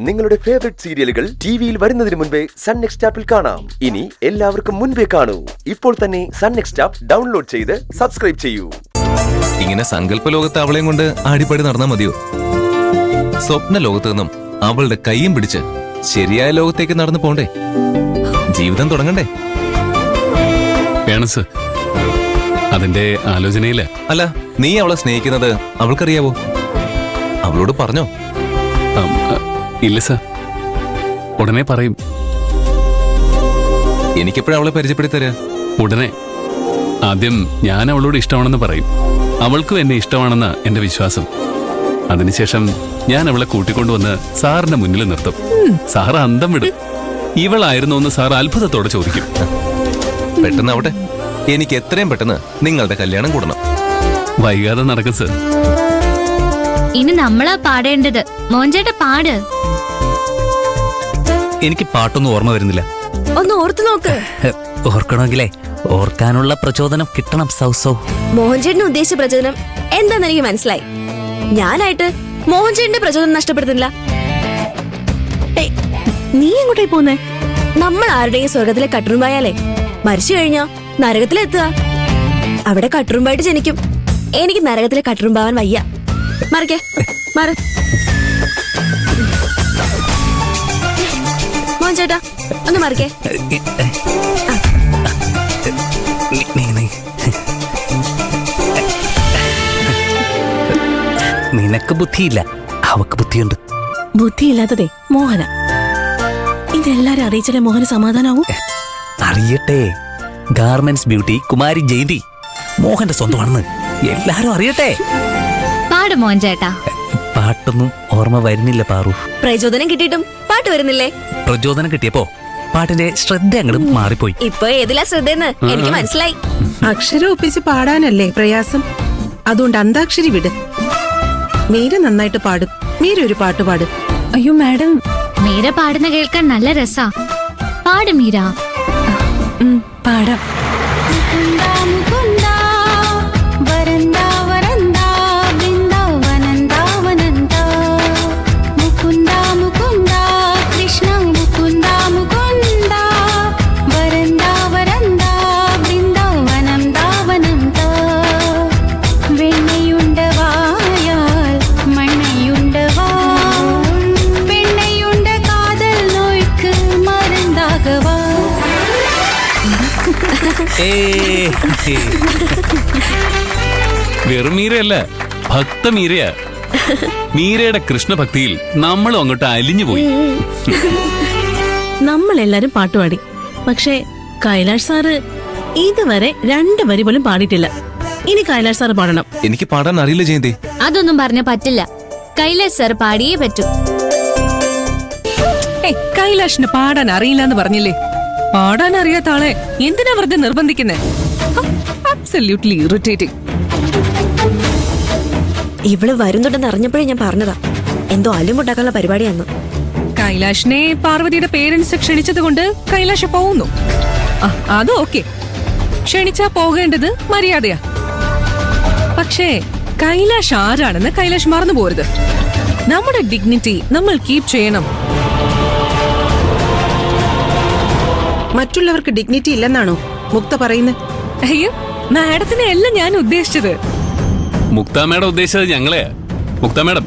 നിങ്ങളുടെ ഫേവറേറ്റ് സീരിയലുകൾ ടിവിയിൽ വരുന്നതിന് മുൻപേ സൺ നെക്സ്റ്റ് ആപ്പിൽ കാണാം. ഇനി എല്ലാവർക്കും മുൻപേ കാണൂ. ഇപ്പോൾ തന്നെ സൺ നെക്സ്റ്റ് ആപ്പ് ഡൗൺലോഡ് ചെയ്ത് സബ്സ്ക്രൈബ് ചെയ്യൂ. ഇങ്ങനെ സങ്കല്പ ലോകത്ത് അവളെയും കൊണ്ട് ആടിപ്പാടി നടന്നാ മതിയോ? സ്വപ്ന ലോകത്ത് നിന്നും അവളുടെ കൈയും പിടിച്ച് ശരിയായ ലോകത്തേക്ക് നടന്നു പോണ്ടേ? ജീവിതം തുടങ്ങണ്ടേ? അതിന്റെ ആലോചനയില്ല. അല്ല, നീ അവളെ സ്നേഹിക്കുന്നത് അവൾക്കറിയാവോ? അവളോട് പറഞ്ഞോ? ഇല്ല സർ, ഉടനെ പറയും. എനിക്കെപ്പോഴും അവളെ പരിചയപ്പെടുത്തി തരാ. ഉടനെ. ആദ്യം ഞാൻ അവളോട് ഇഷ്ടമാണെന്ന് പറയും. അവൾക്കും എന്നെ ഇഷ്ടമാണെന്ന എന്റെ വിശ്വാസം. അതിനുശേഷം ഞാൻ അവളെ കൂട്ടിക്കൊണ്ടുവന്ന് സാറിന്റെ മുന്നിൽ നിർത്തും. സാറ് അന്തം വിടും. ഇവളായിരുന്നു എന്ന് സാർ അത്ഭുതത്തോടെ ചോദിക്കും. പെട്ടെന്നാവട്ടെ, എനിക്ക് എത്രയും പെട്ടെന്ന് നിങ്ങളുടെ കല്യാണം കൂടണം. വൈകാതെ നടക്കും സർ. ഇനി നമ്മളാ പാടേണ്ടത്. മോഞ്ചേട്ട പാട്. എനിക്ക് പാട്ടൊന്നും ഓർമ്മ വരുന്നില്ല. ഒന്ന് ഓർത്തു നോക്ക്. ഓർക്കണമെങ്കിലേ ഓർക്കാനുള്ള പ്രചോദനം കിട്ടണം. സൗ മോഹൻചേട്ടന് ഉദ്ദേശിച്ച പ്രചോദനം എന്താന്ന് എനിക്ക് മനസ്സിലായി. ഞാനായിട്ട് മോഹൻചേട്ടന്റെ പ്രചോദനം നഷ്ടപ്പെടുത്തുന്നില്ല. നീ എങ്ങോട്ടേ പോന്നേ? നമ്മൾ ആരുടെയും സ്വർഗത്തിലെ കട്ടുറുമ്പായാലേ മരിച്ചു കഴിഞ്ഞാ നരകത്തിലെത്തുക. അവിടെ കട്ടുറുമ്പായിട്ട് ജനിക്കും. എനിക്ക് നരകത്തിലെ കട്ടുറുമ്പാവാൻ വയ്യ. മറിക്കേ മാറ്. മോഹൻ ചേട്ടാ ഒന്ന് മറിക്കേ. നിനക്ക് ബുദ്ധിയില്ല, അവക്ക് ബുദ്ധിയുണ്ട്. ബുദ്ധിയില്ലാത്തതേ മോഹന. ഇതെല്ലാരും അറിയിച്ചാലേ മോഹന് സമാധാനാവും. അറിയട്ടെ. ഗാർമെന്റ്സ് ബ്യൂട്ടി കുമാരി ജയന്തി മോഹന്റെ സ്വന്തമാണെന്ന് എല്ലാരും അറിയട്ടെ. പാട് മോഞ്ചേട്ടാ. പാട്ടൊന്നും ഓർമ്മ വരുന്നില്ല പാറു. പ്രചോദനം കിട്ടിയിട്ടും പാട്ട് വരുന്നില്ലേ? പ്രചോദനം കിട്ടിയപ്പോ പാട്ടിന്റെ ശ്രദ്ധ അങ്ങോട്ട് മാറിപ്പോയി. ഇപ്പൊ ഏതിലാ ശ്രദ്ധയെന്ന് എനിക്ക് മനസ്സിലായി. അക്ഷരം ഒപ്പിച്ച് പാടാനല്ലേ പ്രയാസം. അതുകൊണ്ട് അന്താക്ഷരി വിട്. മീര നന്നായിട്ട് പാടും. മീര ഒരു പാട്ട് പാടും. അയ്യോ മാഡം, മീര പാടുന്ന കേൾക്കാൻ നല്ല രസാ. പാട് മീര. പാടാം. വെറും മീരയല്ല, ഭക്തമീരയാ. മീരയുടെ കൃഷ്ണഭക്തിയിൽ നമ്മളും അങ്ങോട്ട് അലിഞ്ഞുപോയി. നമ്മളെല്ലാരും പാട്ടുപാടി. പക്ഷേ കൈലാഷ് സാറ് ഇതുവരെ 2 വരി പോലും പാടിയിട്ടില്ല. ഇനി കൈലാഷ് സാറ് പാടണം. എനിക്ക് പാടാൻ അറിയില്ല ജയന്തി. അതൊന്നും പറഞ്ഞ പറ്റില്ല. കൈലാഷ് സാർ പാടിയേ പറ്റൂ. കൈലാഷിന് പാടാൻ അറിയില്ല എന്ന് പറഞ്ഞില്ലേ? പാടാൻ അറിയാത്ത ആളെ എന്തിനാ വെറുതെ നിർബന്ധിക്കുന്നേ? Absolutely irritating. ഇവള് വരുന്നുണ്ടെന്ന് അറിഞ്ഞപ്പോഴേ ഞാൻ പറഞ്ഞതാ എന്തോ അല്ലുമുണ്ടാക്കാനുള്ള പരിപാടിയാന്ന്. കൈലാഷിനെ പാർവതിയുടെ പേരൻസ് ക്ഷണിച്ചത് കൊണ്ട് കൈലാഷ് പോകുന്നു. അത് ഓക്കെ. ക്ഷണിച്ചാ പോകേണ്ടത് മര്യാദയാ. പക്ഷേ കൈലാഷ് ആരാണെന്ന് കൈലാഷ് മറന്നു പോരുത്. നമ്മുടെ ഡിഗ്നിറ്റി നമ്മൾ കീപ് ചെയ്യണം. മറ്റുള്ളവർക്ക് ഡിഗ്നിറ്റി ഇല്ലെന്നാണോ മുക്ത പറയുന്നത്? അയ്യോ, മാഡത്തിനെ അല്ല ഞാൻ ഉദ്ദേശിച്ചത്. മുക്ത മേഡം ഉദ്ദേശിച്ചത് ഞങ്ങളെയാ. മുക്ത മേഡം,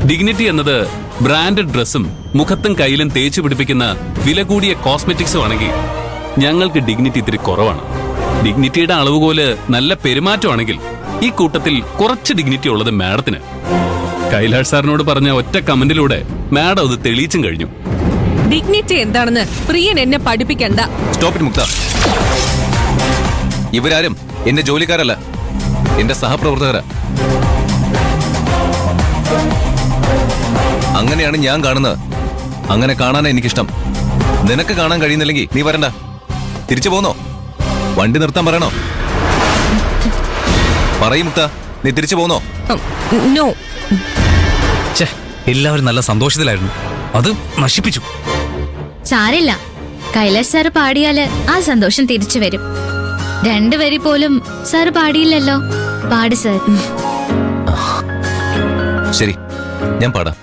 ഡിഗ്നിറ്റി എന്നത് ബ്രാൻഡഡ് ഡ്രസ്സും മുഖത്തും കയ്യിലും തേച്ചു പിടിപ്പിക്കുന്ന വില കൂടിയ കോസ്മെറ്റിക്സും ആണെങ്കിൽ ഞങ്ങൾക്ക് ഡിഗ്നിറ്റി ഇത്തിരി കുറവാണ്. ഡിഗ്നിറ്റിയുടെ അളവുപോലെ നല്ല പെരുമാറ്റമാണെങ്കിൽ ഈ കൂട്ടത്തിൽ കുറച്ച് ഡിഗ്നിറ്റി ഉള്ളത് മാഡത്തിന്. കൈലാഷ് സാറിനോട് പറഞ്ഞ ഒറ്റ കമന്റിലൂടെ മാഡം അത് തെളിയിച്ചും കഴിഞ്ഞു. ഡിഗ്നിറ്റി എന്താണെന്ന് പ്രിയൻ എന്നെ പഠിപ്പിക്കണ്ട. സ്റ്റോപ്പ് ഇറ്റ് മുക്ത. ഇവരാരും എന്റെ ജോലിക്കാരല്ല, എന്റെ സഹപ്രവർത്തകരാ. അങ്ങനെയാണ് ഞാൻ കാണുന്നത്. അങ്ങനെ കാണാനാ എനിക്കിഷ്ടം. നിനക്ക് കാണാൻ കഴിയുന്നില്ലെങ്കിൽ നീ വരണ്ട. തിരിച്ചു പോന്നോ? വണ്ടി നിർത്താൻ പറയണോ? പറയും മുക്ത, നീ തിരിച്ചു പോന്നോ? നോ. എല്ലാവരും നല്ല സന്തോഷത്തിലായിരുന്നു. അത് നശിപ്പിച്ചു. സാരില്ല, കൈലാഷ് സാറ് പാടിയാല് ആ സന്തോഷം തിരിച്ചു വരും. 2 വരി പോലും സാറ് പാടിയില്ലല്ലോ. പാട് സാർ. ശരി, ഞാൻ പാടാം.